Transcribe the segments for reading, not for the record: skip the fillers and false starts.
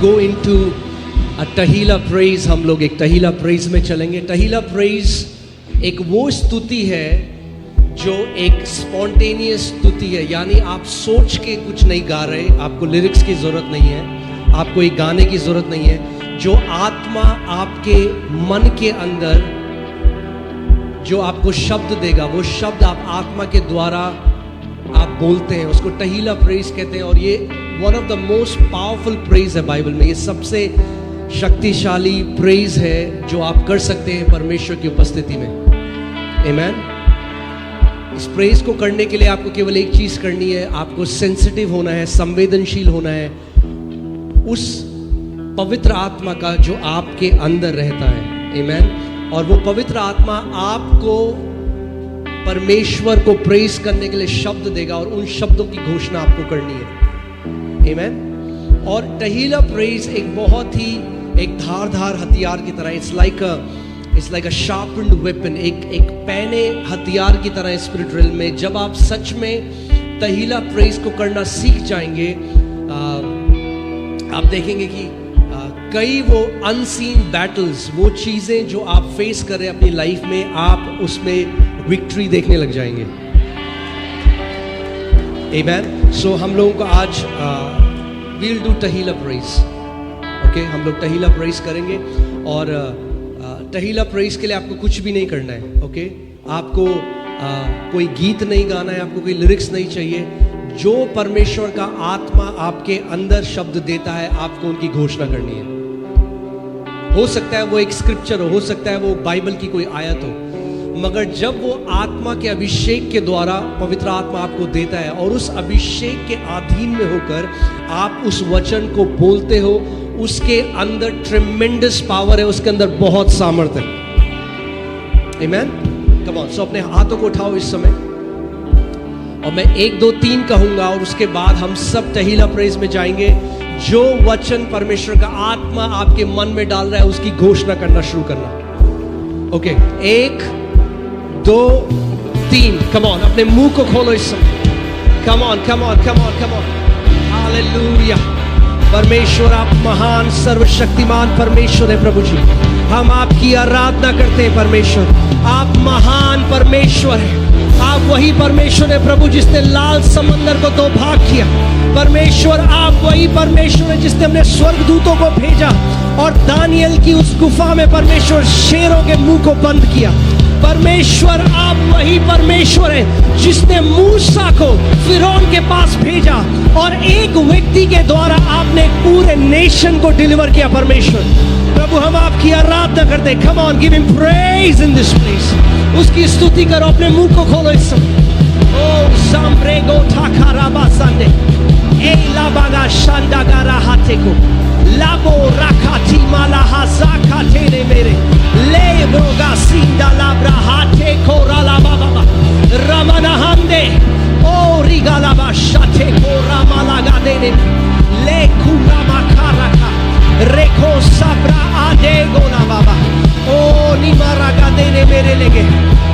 go into a Tahila praise. हम लोग एक Tahila praise में चलेंगे. Tahila praise एक वो स्तुति है जो एक स्पॉन्टेनियस स्तुति है, यानी आप सोच के कुछ नहीं गा रहे, आपको लिरिक्स की ज़रूरत नहीं है, आपको एक गाने की ज़रूरत नहीं है. जो आत्मा आपके मन के अंदर जो आपको शब्द देगा, वो शब्द आप आत्मा के द्वारा आप बोलते हैं, उसको टहीला प्रेज कहते हैं. और ये one of the most powerful praise है बाइबल में. ये सबसे शक्तिशाली प्रेज है जो आप कर सकते हैं परमेश्वर की उपस्थिति में. आमीन. इस प्रेज को करने के लिए आपको केवल एक चीज करनी है, आपको सेंसिटिव होना है, संवेदनशील होना है उस पवित्र आत्मा का जो आपके अंदर रहता है. आमीन. और वो पवित्र आत्मा आपको परमेश्वर को प्रेज करने के लिए शब्द देगा और उन शब्दों की घोषणा आपको करनी है. आमीन. और टहीला प्रेज एक बहुत ही एक धारदार हथियार की तरह, it's like a sharpened weapon, एक पैने हथियार की तरह स्पिरिट रियल में. जब आप सच में टहीला प्रेज को करना सीख जाएंगे, आप देखेंगे कि कई वो अनसीन बैटल्स, वो चीजें जो आप फेस कर रहे हैं अपनी लाइफ में, आप उसमें विक्ट्री देखने लग जाएंगे. आमीन. सो हम लोगों को आज वील डू टहीला प्रेज. ओके, हम लोग टहीला प्रेज करेंगे. और टहीला प्रेज के लिए आपको कुछ भी नहीं करना है. ओके, आपको कोई गीत नहीं गाना है, आपको कोई लिरिक्स नहीं चाहिए. जो परमेश्वर का आत्मा आपके अंदर शब्द देता है, आपको उनकी घोषणा करनी है. हो सकता है वो एक स्क्रिप्चर हो सकता है वो बाइबल की कोई आयत हो, मगर जब वो आत्मा के अभिषेक के द्वारा पवित्र आत्मा आपको देता है और उस अभिषेक के अधीन में होकर आप उस वचन को बोलते हो, उसके अंदर ट्रेमेंडस पावर है, उसके अंदर बहुत सामर्थ्य है. आमीन. Come on. सो अपने हाथों को उठाओ इस समय और मैं 1 2 3 कहूंगा और उसके बाद हम सब टहीला प्रेज में जाएंगे. जो वचन परमेश्वर का आत्मा आपके मन में डाल रहा है उसकी घोषणा करना शुरू करना. ओके, 1 2 3. Come on. अपने मुंह को खोलो इस समय. Come on, come on, come on, come on. Hallelujah. परमेश्वर आप महान सर्वशक्तिमान परमेश्वर है प्रभु जी. हम आपकी आराधना करते हैं परमेश्वर. आप महान परमेश्वर हैं. आप वही परमेश्वर है प्रभु जिसने लाल समंदर को 2 भाग किया. परमेश्वर आप वही परमेश्वर है जिसने अपने स्वर्गदूतों को भेजा और दानियल की उस गुफा में परमेश्वर शेरों के मुंह को बंद किया. परमेश्वर आप वही परमेश्वर है जिसने मूसा को फिरौन के पास भेजा और एक व्यक्ति के द्वारा आपने पूरे नेशन को डिलीवर किया. परमेश्वर प्रभु हम आपकी आराधना करते हैं. Come on, give him praise in this place. उसकी स्तुति करो. अपने मुंह को खोलो इस समय. ओ सांब्रेगो ठाकाराबा संडे ए लाबागा शांडागारा हाथेको लाबो राखाती माला हासाका तेरे मेरे ले ब्रोगा सिंदा लाब्रा हाथे कोराला बाबा रमना हंदे ओ रिगालाबा शाथे कोरामाला गादेने ले कुरामा खाराका रेखो sabra adego na baba oh ni maraga dene mere lege.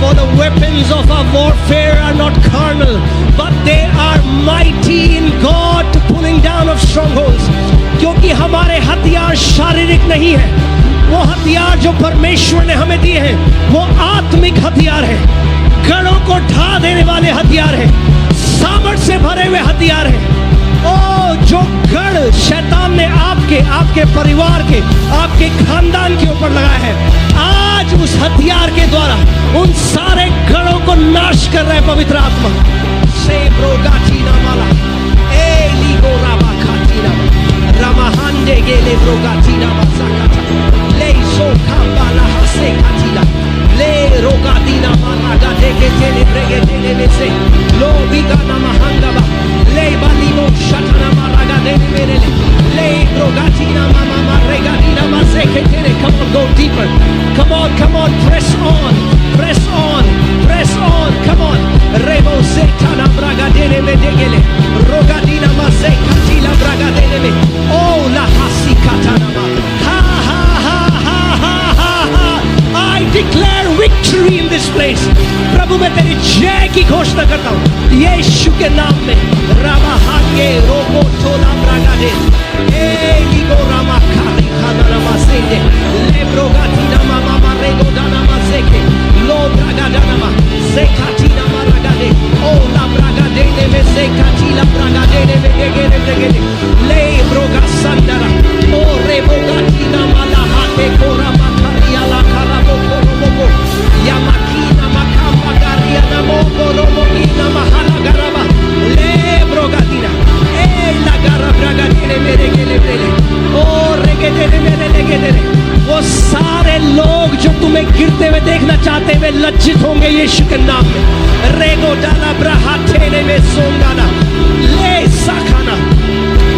For the weapons of our warfare are not carnal but they are mighty in God to pulling down of strongholds. क्योंकि हमारे हथियार शारीरिक नहीं है, वो हथियार जो परमेश्वर ने हमें दिए हैं वो आत्मिक हथियार है. गढ़ों को ढा देने वाले हथियार है, सामर्थ से भरे हुए हथियार है. ओ जो गढ़ शैतान ने आपके परिवार के, आपके खानदान के ऊपर लगाया है, आज उस हथियार के द्वारा उन सारे गढ़ों को नाश कर रहा है पवित्र आत्मा. से ब्रोगाचीना माला ए लीगो राबा खाचीना रामाहांडे गेले ब्रोगाचीना मासाकाचा ले सो खाबाला हसे खाचीना ले रोगादीना माला गादे के तेले ब्रेगे तेले में से लो बिगा नमहंगबा ले बालीमो शटना मारागा दे मेरे ले रोगाचीना मामा मारेगादीना मासे के तेरे. Come on, go deeper. Come on, press on, press on, press on. Come on. Rebo setana braga dene me degele rogadina mase katila braga dene me oh la hasi katana ma ha ha ha ha ha ha ha. I declare victory in this place. प्रभु मैं तेरी जय की घोषणा करता हूँ यीशु के नाम में. रामा हागे रोबो टोला ब्रागा दे ए लिगो वे लज्जित होंगे यीशु के नाम में। रेगो डाला ब्रहा ठेले में सोंगाना ले साखाना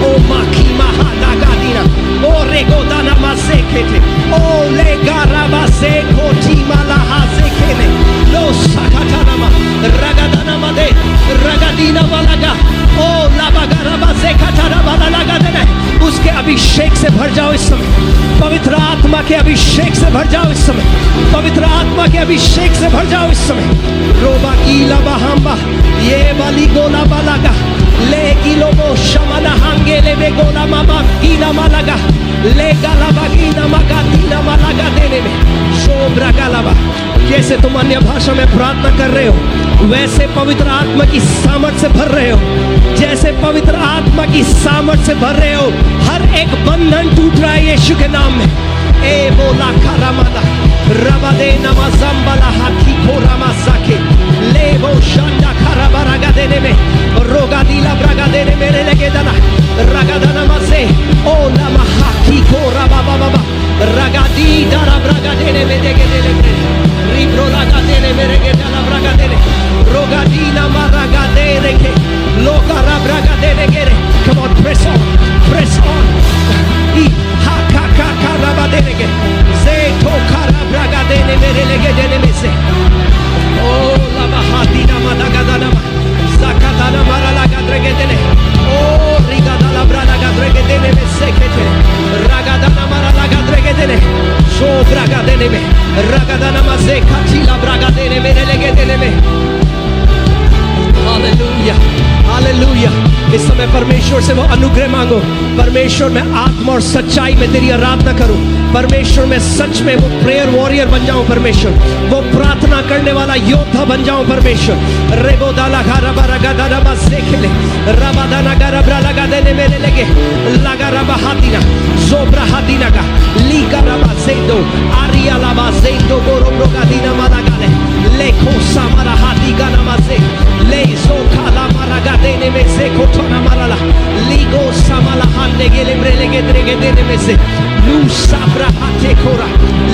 ओ माखी महा दागादीना ओ रेगो दाना मासे खेते ओ ले गाराबा से कोठी माला हासे खेले लो साखाना मा रगादाना मदे रगादीना वालागा ओ लाबागाराबा से खटारा वाला लगा देना। उसके अभिषेक से भर जाओ इस समय, पवित्र आत्मा के अभिषेक से भर जाओ इस समय, पवित्र आत्मा के अभिषेक से भर जाओ इस समय। रोबा कीला बहाम्बा ये वाली गोला बालागा ले किलो वो शमना हांगे ले वे गोला मामा कीना मालागा ले गाला बागीना मगा दीना मालागा देने में शोभरा गालाबा। जैसे तुम अन्य भाषा में प्रार्थना कर रहे हो वैसे पवित्र आत्मा की सामर्थ से भर रहे हो, जैसे पवित्र आत्मा की सामर्थ से भर रहे हो। हर एक बंधन टूट रहा है यीशु के नाम में। ए बोला कारामादा रबादे नमाज़म्बला हाथी को रामासाके ले वो शांडा खाराबारागा देने में रोगा दीला ब्रागा देने मेरे लगे दना रगा दना मसे ओ लमा हाथी को राबा बाबा रगा दी दारा ब्रागा देने में देगे देने रिब्रो लगा देने मेरे के दारा ब्रागा देने रोगा दी नमा रगा दे रखे लोका राब्रागा देने के रे। Come on, press on, press on. हा का का का रबा देने के से तो खारा ब्रागा देने मेरे लगे देने में से ओ लमा हाथी नमा लगा दना ज़ाकाता नमा लगा द्रगे देने ओ रिगा दाला ब्रा लगा द्रगे देने में से कहते रगा दना मारा लगा द्रगे देने शो ब्रागा देने में रगा दना मसे खाचीला ब्रागा देने मेरे लगे देने में। Hallelujah hallelujah. इस समय परमेश्वर से वो अनुग्रह मांगो, परमेश्वर में आत्मा और सच्चाई में तेरी आराधना करूं, परमेश्वर में सच में वो प्रेयर वॉरियर बन जाऊं, परमेश्वर वो प्रार्थना करने वाला योद्धा बन जाऊं परमेश्वर। रेबो दाला घारा रगा दाना बसे खेले रबा दाना गारा लगा देने मेरे लगे लगा रबा हादीना जोब्रा हादीना का लीका रबा सेंदो आरिया लाबा सेंदो गोरो ब्रोगा दीना माला गाले लेखो सामारा हादी का नमासे ले सो खाला मारा गा देने में से कोठोना माराला लीगो सामाला हांडे गेले ब्रेले के द्रेगे देने में से लू साब्रा हाथे खोरा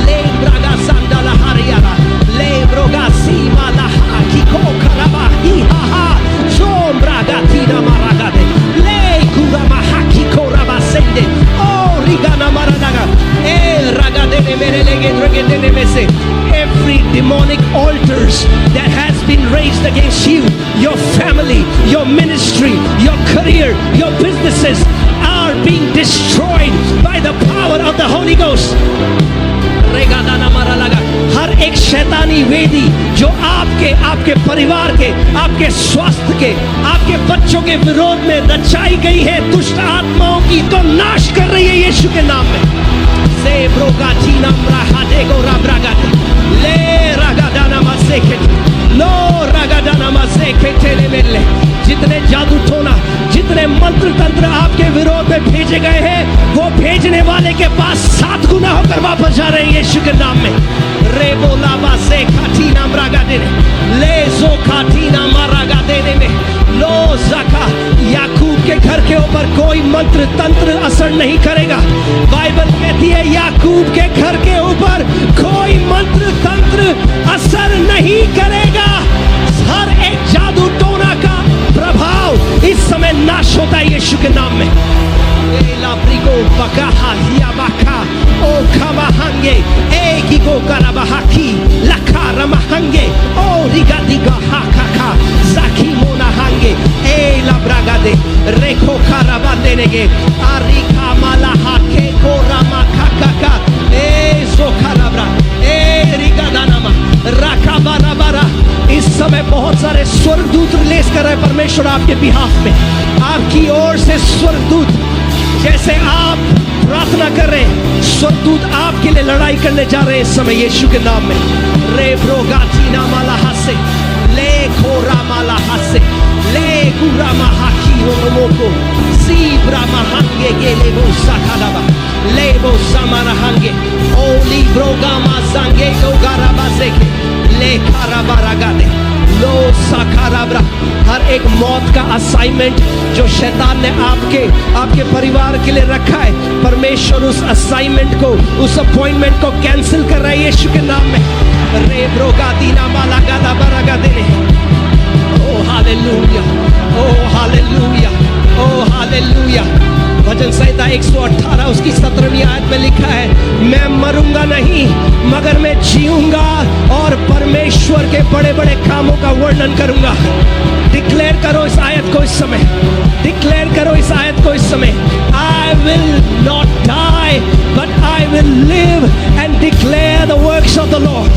ले ब्रागा सांडाला हारियाला ले ब्रोगा सीमाला हाकी को खराबा ही हा हा जोम ब्रागा तीना मारा गा दे ले कुरामा हाकी खोरा बासेंदे ओ रिगाना मारा लगा ए रागा देने मेरे लेगे द्रेगे देने में से every demonic altars that has been raised against you, your family, your ministry, your career, your businesses are being destroyed by the power of the Holy Ghost. रेगादाना मारा लगा हर एक शैतानी वेदी जो आपके परिवार के, आपके स्वास्थ्य के, आपके बच्चों के विरोध में रचाई गई है दुष्ट आत्माओं की, तो नाश कर रही है यीशु के नाम में। से ब्रोगा चीना ब्राहादे गो राब्रागा ले रागादाना मसेके लो रागादाना मसेके तेरे मेले जितने जादू टोना जितने मंत्र तंत्र आपके विरोध में भेजे गए हैं वो भेजने वाले के पास 7 गुना होकर वापस जा रहे हैं यीशु के नाम में। रे बोला बासे खाटीना मरागा देने ले जो खाटीना मरागा देने में लो ज़का याकूब के घर के ऊपर कोई मंत्र तंत्र असर नहीं करेगा। बाइबल कहती है याकूब के घर के ऊपर कोई मंत्र तंत्र असर नहीं करेगा। हर एक जादू टोना का प्रभाव इस समय नाश होता है यीशु के नाम में। लाब्रिको बकाहा हियाबाका ओ खामाहांगे एकिको कराबाहाकी लखा रमाहांगे ओ रिगादिगा हाकाका जाकी मोनाहांगे ए लाब्रागा दे रेखो खाराबा देनेगे आरिका माला हाके को रामा खाकाका ए जोखाराब्रा ए रिगादानामा राकाबाराबारा। इस समय बहुत सारे स्वर्गदूत रिलीज कर रहे हैं परमेश्वर आपके बिहाफ में, आपकी ओर से स्वर्गदूत जैसे आप प्रार्थना कर रहे हैं स्वर्गदूत आपके लिए लड़ाई करने जा रहे हैं इस समय यीशु के नाम में। रे ब्रोगाचीना माला हसे ले खोरा माला हसे ले गुरा महाकी रोमोको सीब्रा महांगे गेले वो साखालाबा ले वो समाना हांगे ओली ब्रोगामा सांगे गोगारा बासेके ले खाराबा रागादे लो साखाराबरा। हर एक मौत का असाइनमेंट जो शैतान ने आपके परिवार के लिए रखा है परमेश्वर उस असाइनमेंट को उस अपॉइंटमेंट को कैंसिल कर रहा है यीशु के नाम में। रे ब्रोगादीना मालागादा बरागादेने। ओ हालेलुया, ओ हालेलुया, ओ हालेलुया। भजन संहिता 118 उसकी 17वीं आयत में लिखा है, मैं मरूंगा नहीं मगर मैं जीऊंगा और परमेश्वर के बड़े बड़े कामों का वर्णन करूंगा। डिक्लेयर करो इस आयत को इस समय, डिक्लेयर करो इस आयत को इस समय। I will not die but I will live and declare the works of the Lord.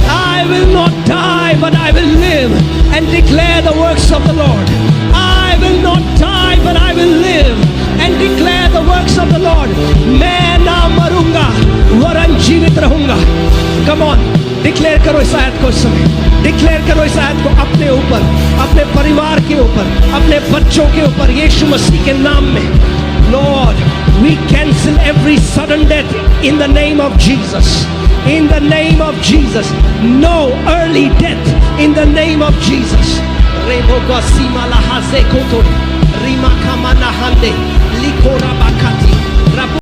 I will not die but I will live and declare the works of the Lord. I will not die but I will live and declare the works of the Lord. मैं ना मरूंगा वरन जीवित रहूंगा। Come on, declare करो इस आयत को इस समय, डिक्लेयर करो इस आयत को अपने ऊपर, अपने परिवार के ऊपर, अपने बच्चों के ऊपर, यीशु मसीह के नाम में। Lord, we cancel every sudden death in the name of Jesus. In the name of Jesus, no early death in the name of Jesus. Rebo Gosima Lahaze Koto, Rima Kamana Hande, Likora Bakati.